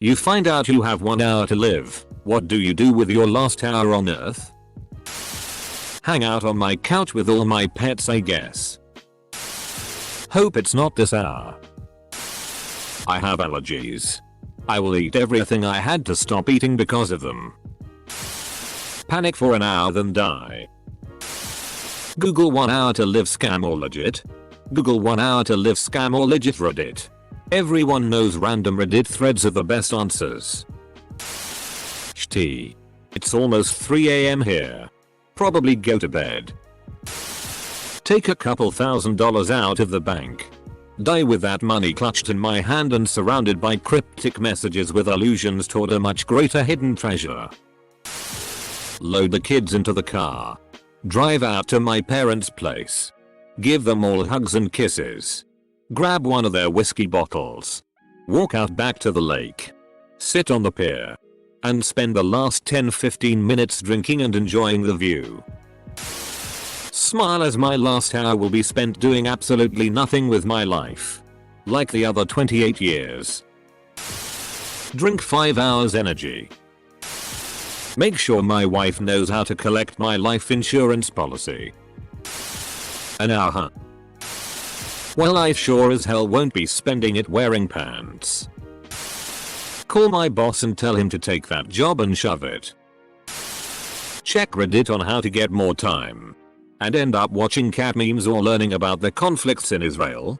You find out you have 1 hour to live. What do you do with your last hour on earth? Hang out on my couch with all my pets, I guess. Hope it's not this hour. I have allergies. I will eat everything I had to stop eating because of them. Panic for an hour then die. Google 1 hour to live scam or legit. Google 1 hour to live scam or legit Reddit. Everyone knows random Reddit threads are the best answers. Shti. It's almost 3 AM here. Probably go to bed. Take a couple $1,000s out of the bank. Die with that money clutched in my hand and surrounded by cryptic messages with allusions toward a much greater hidden treasure. Load the kids into the car. Drive out to my parents' place. Give them all hugs and kisses. Grab one of their whiskey bottles. Walk out back to the lake. Sit on the pier. And spend the last 10-15 minutes drinking and enjoying the view. Smile as my last hour will be spent doing absolutely nothing with my life. Like the other 28 years. Drink 5 hours energy. Make sure my wife knows how to collect my life insurance policy. An hour, huh? Well, I sure as hell won't be spending it wearing pants. Call my boss and tell him to take that job and shove it. Check Reddit on how to get more time. And end up watching cat memes or learning about the conflicts in Israel.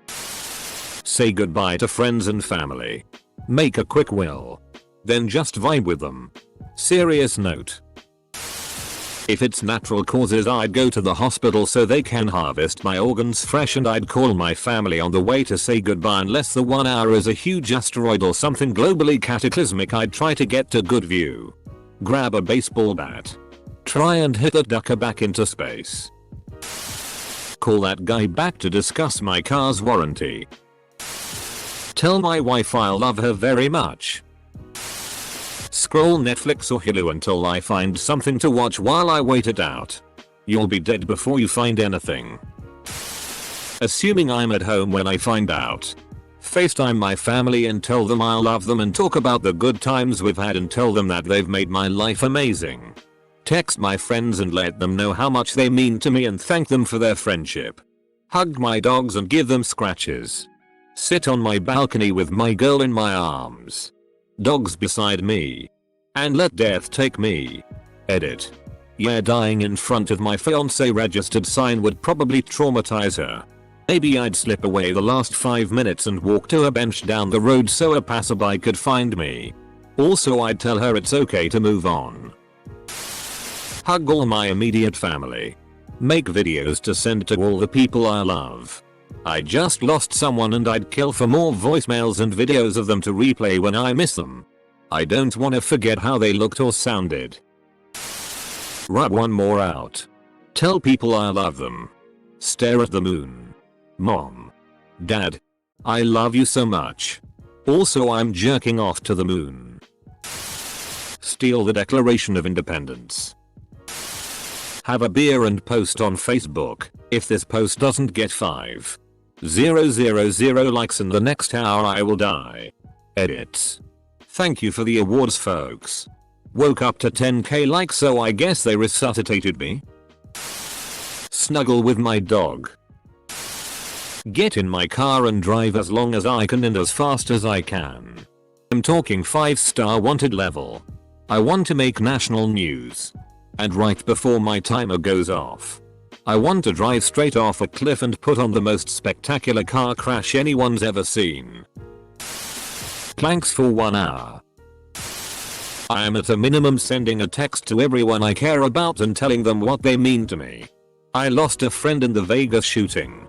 Say goodbye to friends and family. Make a quick will. Then just vibe with them. Serious note. If it's natural causes, I'd go to the hospital so they can harvest my organs fresh, and I'd call my family on the way to say goodbye. Unless the 1 hour is a huge asteroid or something globally cataclysmic, I'd try to get to good view. Grab a baseball bat. Try and hit the ducker back into space. Call that guy back to discuss my car's warranty. Tell my wife I love her very much. Scroll Netflix or Hulu until I find something to watch while I wait it out. You'll be dead before you find anything. Assuming I'm at home when I find out. FaceTime my family and tell them I love them and talk about the good times we've had and tell them that they've made my life amazing. Text my friends and let them know how much they mean to me and thank them for their friendship. Hug my dogs and give them scratches. Sit on my balcony with my girl in my arms. Dogs beside me. And let death take me. Edit. Yeah, dying in front of my fiance registered sign would probably traumatize her. Maybe I'd slip away the last 5 minutes and walk to a bench down the road so a passerby could find me. Also, I'd tell her it's okay to move on. Hug all my immediate family. Make videos to send to all the people I love. I just lost someone and I'd kill for more voicemails and videos of them to replay when I miss them. I don't want to forget how they looked or sounded. Rub one more out. Tell people I love them. Stare at the moon. Mom. Dad. I love you so much. Also, I'm jerking off to the moon. Steal the Declaration of Independence. Have a beer and post on Facebook. If this post doesn't get 5,000 likes in the next hour, I will die. Edits. Thank you for the awards, folks. Woke up to 10k likes, so I guess they resuscitated me. Snuggle with my dog. Get in my car and drive as long as I can and as fast as I can. I'm talking 5-star wanted level. I want to make national news. And right before my timer goes off, I want to drive straight off a cliff and put on the most spectacular car crash anyone's ever seen. Planks for 1 hour. I am at a minimum sending a text to everyone I care about and telling them what they mean to me. I lost a friend in the Vegas shooting.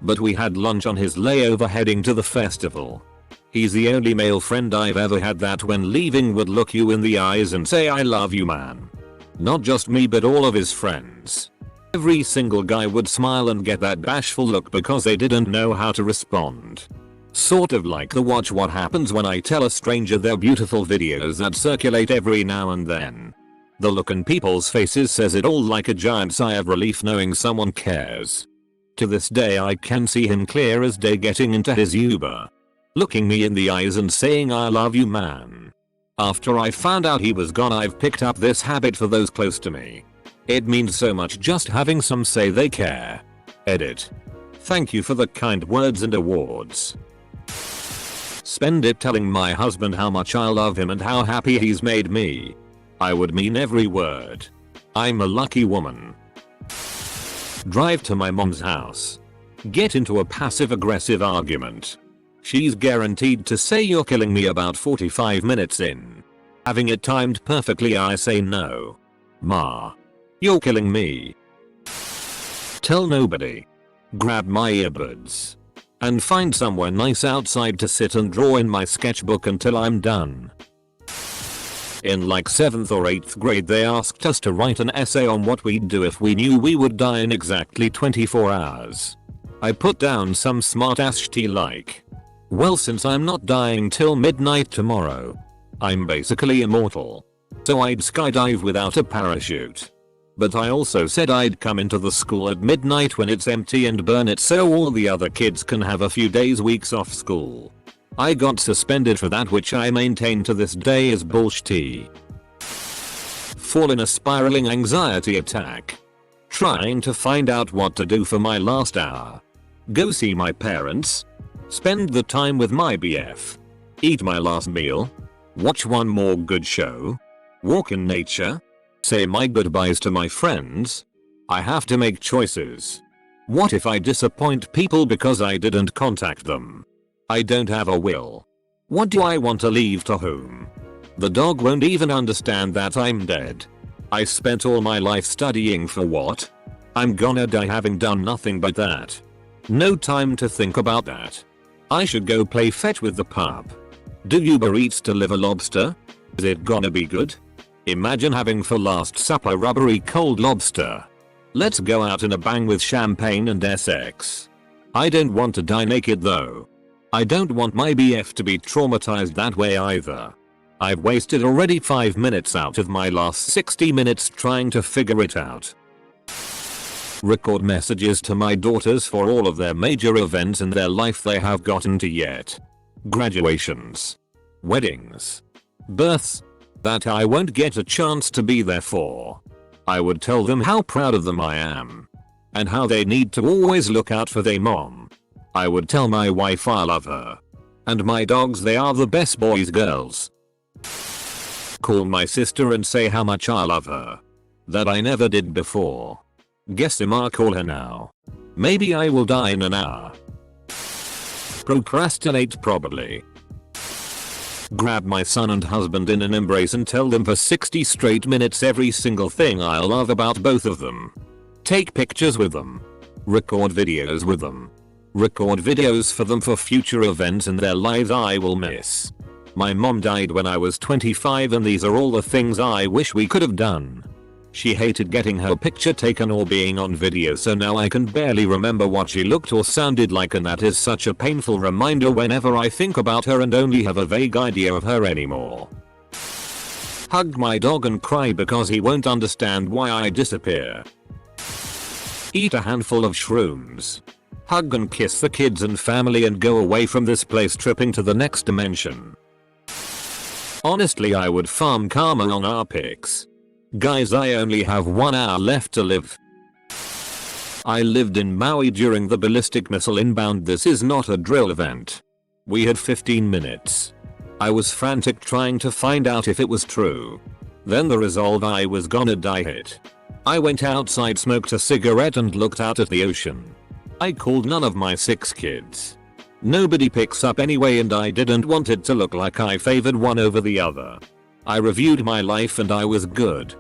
But we had lunch on his layover heading to the festival. He's the only male friend I've ever had that when leaving would look you in the eyes and say I love you, man. Not just me but all of his friends. Every single guy would smile and get that bashful look because they didn't know how to respond. Sort of like the watch what happens when I tell a stranger they're beautiful videos that circulate every now and then. The look in people's faces says it all, like a giant sigh of relief knowing someone cares. To this day I can see him clear as day getting into his Uber. looking me in the eyes and saying I love you man. After I found out he was gone, I've picked up this habit for those close to me. It means so much just having some say they care. Edit. Thank you for the kind words and awards. Spend it telling my husband how much I love him and how happy he's made me. I would mean every word. I'm a lucky woman. Drive to my mom's house. Get into a passive-aggressive argument. She's guaranteed to say you're killing me about 45 minutes in. Having it timed perfectly, I say no. Ma. You're killing me. Tell nobody. Grab my earbuds. And find somewhere nice outside to sit and draw in my sketchbook until I'm done. In like 7th or 8th grade they asked us to write an essay on what we'd do if we knew we would die in exactly 24 hours. I put down some smart ass shit like, well, since I'm not dying till midnight tomorrow, I'm basically immortal. So I'd skydive without a parachute. But I also said I'd come into the school at midnight when it's empty and burn it so all the other kids can have a few weeks off school. I got suspended for that, which I maintain to this day is bullshit. Fall in a spiraling anxiety attack. Trying to find out what to do for my last hour. Go see my parents. Spend the time with my BF. Eat my last meal. Watch one more good show. Walk in nature. Say my goodbyes to my friends. I have to make choices. What if I disappoint people because I didn't contact them? I don't have a will. What do I want to leave to whom? The dog won't even understand that I'm dead. I spent all my life studying for what? I'm gonna die having done nothing but that. No time to think about that. I should go play fetch with the pup. Do Uber Eats deliver lobster? Is it gonna be good? Imagine having for last supper rubbery cold lobster. Let's go out in a bang with champagne and SX. I don't want to die naked though. I don't want my BF to be traumatized that way either. I've wasted already 5 minutes out of my last 60 minutes trying to figure it out. Record messages to my daughters for all of their major events in their life they have gotten to yet. Graduations. Weddings. Births. That I won't get a chance to be there for. I would tell them how proud of them I am. And how they need to always look out for their mom. I would tell my wife I love her. And my dogs they are the best boys girls. Call my sister and say how much I love her. That I never did before. Guess I'll call her now. Maybe I will die in an hour. Procrastinate probably. Grab my son and husband in an embrace and tell them for 60 straight minutes every single thing I love about both of them. Take pictures with them. Record videos with them. Record videos for them for future events in their lives I will miss. My mom died when I was 25 and these are all the things I wish we could have done. She hated getting her picture taken or being on video, so now I can barely remember what she looked or sounded like, and that is such a painful reminder whenever I think about her and only have a vague idea of her anymore. Hug my dog and cry because he won't understand why I disappear. Eat a handful of shrooms. Hug and kiss the kids and family and go away from this place tripping to the next dimension. Honestly, I would farm karma on our pics. Guys, I only have 1 hour left to live. I lived in Maui during the ballistic missile inbound. This is not a drill event. We had 15 minutes. I was frantic trying to find out if it was true. Then the resolve I was gonna die hit. I went outside, smoked a cigarette and looked out at the ocean. I called none of my 6 kids. Nobody picks up anyway and I didn't want it to look like I favored one over the other. I reviewed my life and I was good.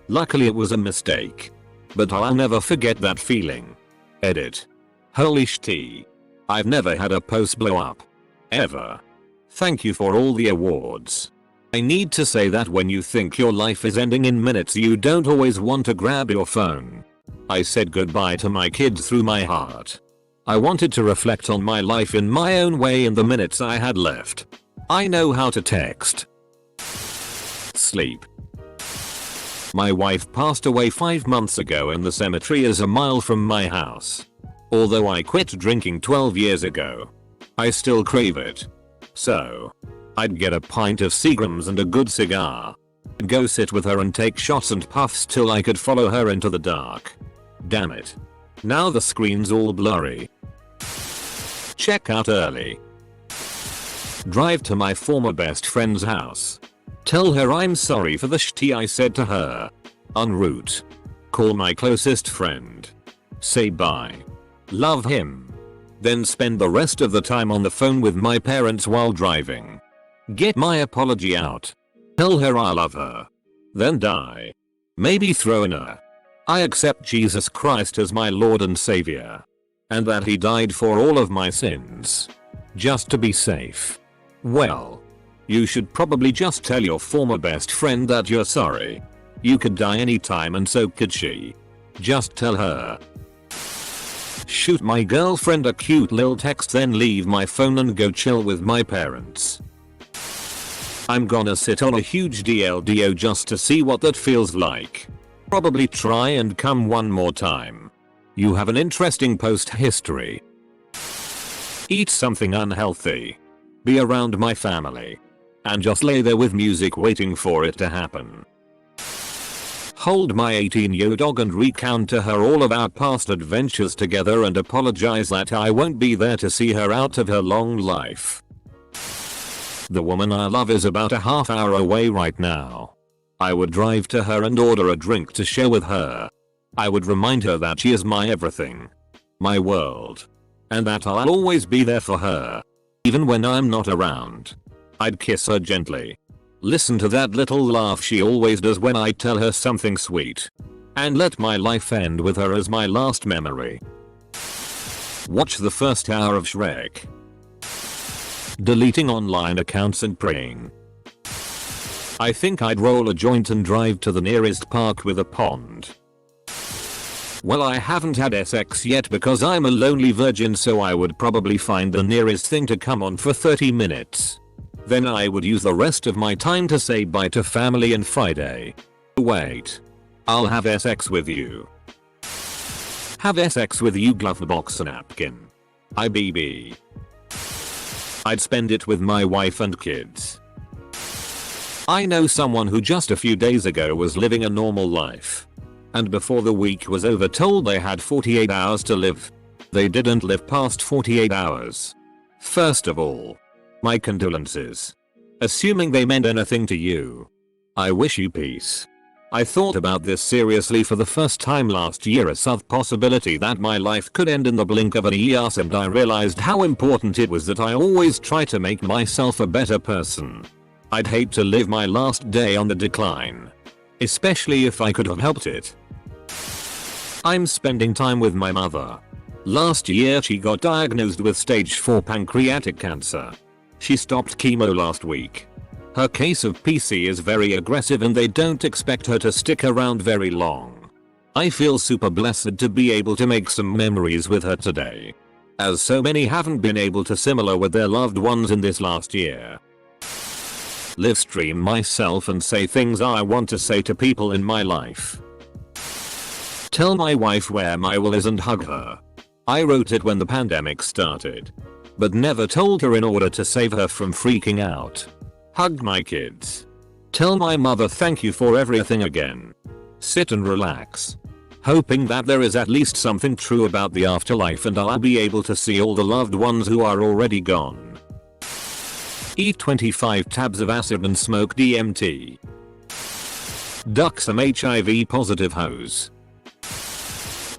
Luckily it was a mistake. But I'll never forget that feeling. Edit. Holy shit. I've never had a post blow up. Ever. Thank you for all the awards. I need to say that when you think your life is ending in minutes, you don't always want to grab your phone. I said goodbye to my kids through my heart. I wanted to reflect on my life in my own way in the minutes I had left. I know how to text. Sleep. My wife passed away 5 months ago and the cemetery is a mile from my house. Although I quit drinking 12 years ago, I still crave it. So I'd get a pint of Seagrams and a good cigar. Go sit with her and take shots and puffs till I could follow her into the dark. Damn it. Now the screen's all blurry. Check out early. Drive to my former best friend's house. Tell her I'm sorry for the shit I said to her. En route. Call my closest friend. Say bye. Love him. Then spend the rest of the time on the phone with my parents while driving. Get my apology out. Tell her I love her. Then die. Maybe throw in a I accept Jesus Christ as my Lord and Savior. And that he died for all of my sins. Just to be safe. Well, you should probably just tell your former best friend that you're sorry. You could die anytime and so could she. Just tell her. Shoot my girlfriend a cute lil text, then leave my phone and go chill with my parents. I'm gonna sit on a huge DLDO just to see what that feels like. Probably try and come one more time. You have an interesting post history. Eat something unhealthy. Be around my family. And just lay there with music waiting for it to happen. Hold my 18-year-old dog and recount to her all of our past adventures together and apologize that I won't be there to see her out of her long life. The woman I love is about a half hour away right now. I would drive to her and order a drink to share with her. I would remind her that she is my everything. My world. And that I'll always be there for her. Even when I'm not around. I'd kiss her gently. Listen to that little laugh she always does when I tell her something sweet. And let my life end with her as my last memory. Watch the first hour of Shrek. Deleting online accounts and praying. I think I'd roll a joint and drive to the nearest park with a pond. Well, I haven't had sex yet because I'm a lonely virgin, so I would probably find the nearest thing to come on for 30 minutes. Then I would use the rest of my time to say bye to family and Friday. Wait. I'll have sex with you. Have sex with you, glove box napkin. IBB. I'd spend it with my wife and kids. I know someone who just a few days ago was living a normal life. And before the week was over told they had 48 hours to live. They didn't live past 48 hours. First of all, my condolences. Assuming they meant anything to you. I wish you peace. I thought about this seriously for the first time last year as a possibility that my life could end in the blink of an eye, and I realized how important it was that I always try to make myself a better person. I'd hate to live my last day on the decline. Especially if I could have helped it. I'm spending time with my mother. Last year she got diagnosed with stage 4 pancreatic cancer. She stopped chemo last week. Her case of PC is very aggressive and they don't expect her to stick around very long. I feel super blessed to be able to make some memories with her today. As so many haven't been able to similar with their loved ones in this last year. Live stream myself and say things I want to say to people in my life. Tell my wife where my will is and hug her. I wrote it when the pandemic started. But never told her in order to save her from freaking out. Hug my kids. Tell my mother thank you for everything again. Sit and relax. Hoping that there is at least something true about the afterlife and I'll be able to see all the loved ones who are already gone. Eat 25 tabs of acid and smoke DMT. Duck some HIV positive hoes.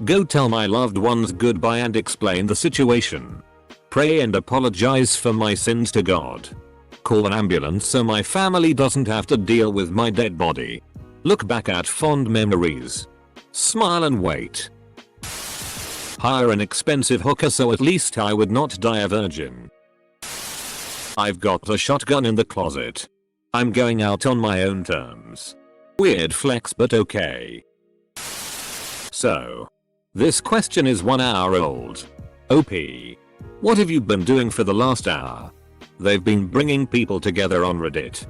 Go tell my loved ones goodbye and explain the situation. Pray and apologize for my sins to God. Call an ambulance so my family doesn't have to deal with my dead body. Look back at fond memories. Smile and wait. Hire an expensive hooker so at least I would not die a virgin. I've got a shotgun in the closet. I'm going out on my own terms. Weird flex but okay. So, this question is 1 hour old. OP. What have you been doing for the last hour? They've been bringing people together on Reddit.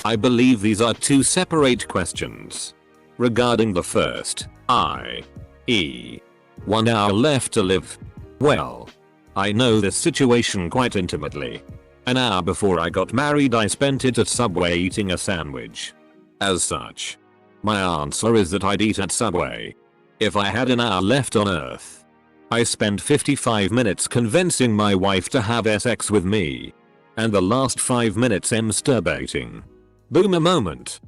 I believe these are 2 separate questions. Regarding the first, i.e. 1 hour left to live. Well, I know this situation quite intimately. An hour before I got married I spent it at Subway eating a sandwich. As such, my answer is that I'd eat at Subway. If I had an hour left on earth, I spent 55 minutes convincing my wife to have sex with me. And the last 5 minutes masturbating. Boomer moment.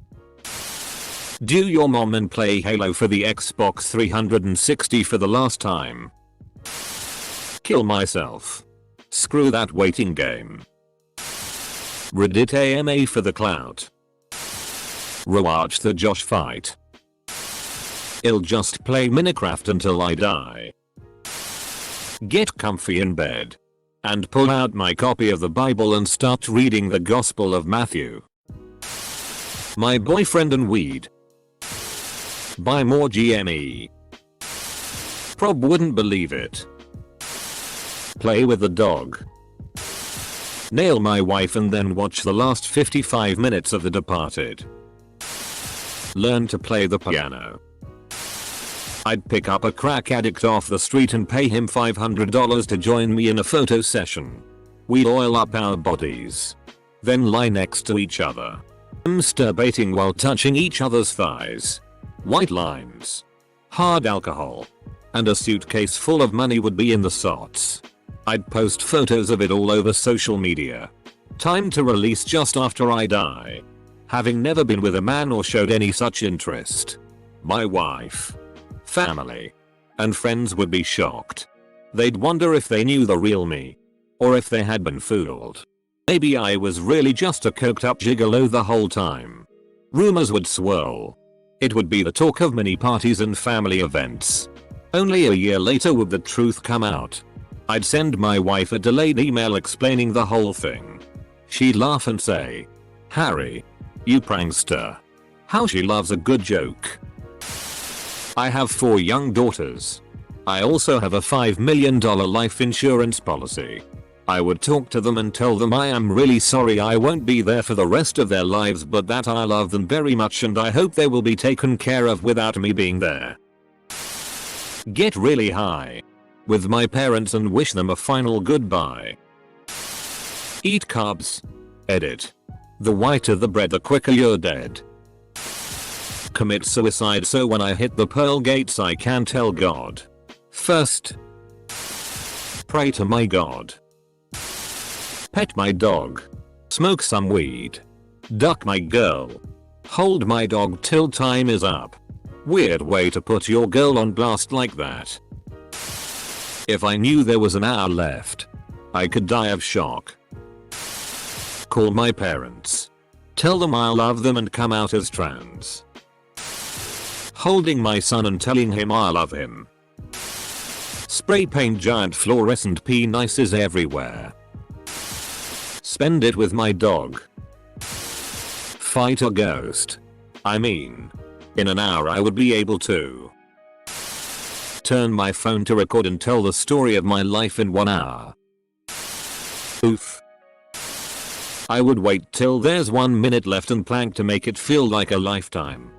Do your mom and play Halo for the Xbox 360 for the last time. Kill myself. Screw that waiting game. Reddit AMA for the clout. Rewatch the Josh fight. I'll just play Minecraft until I die. Get comfy in bed. And pull out my copy of the Bible and start reading the Gospel of Matthew. My boyfriend and weed. Buy more GME. Prob wouldn't believe it. Play with the dog. Nail my wife and then watch the last 55 minutes of The Departed. Learn to play the piano. I'd pick up a crack addict off the street and pay him $500 to join me in a photo session. We'd oil up our bodies. Then lie next to each other. Masturbating while touching each other's thighs. White lines. Hard alcohol. And a suitcase full of money would be in the sots. I'd post photos of it all over social media. Time to release just after I die. Having never been with a man or showed any such interest. My wife, family, and friends would be shocked. They'd wonder if they knew the real me. Or if they had been fooled. Maybe I was really just a coked up gigolo the whole time. Rumors would swirl. It would be the talk of many parties and family events. Only a year later would the truth come out. I'd send my wife a delayed email explaining the whole thing. She'd laugh and say, "Harry, you prankster. How she loves a good joke." I have 4 young daughters. I also have a $5 million life insurance policy. I would talk to them and tell them I am really sorry I won't be there for the rest of their lives, but that I love them very much and I hope they will be taken care of without me being there. Get really high with my parents and wish them a final goodbye. Eat carbs. Edit. The whiter the bread the quicker you're dead. Commit suicide so when I hit the pearl gates I can tell God. First, pray to my God. Pet my dog. Smoke some weed. Duck my girl. Hold my dog till time is up. Weird way to put your girl on blast like that. If I knew there was an hour left, I could die of shock. Call my parents. Tell them I love them and come out as trans. Holding my son and telling him I love him. Spray paint giant fluorescent penises everywhere. Spend it with my dog. Fight a ghost. I mean, in an hour I would be able to. Turn my phone to record and tell the story of my life in 1 hour. Oof. I would wait till there's 1 minute left and plank to make it feel like a lifetime.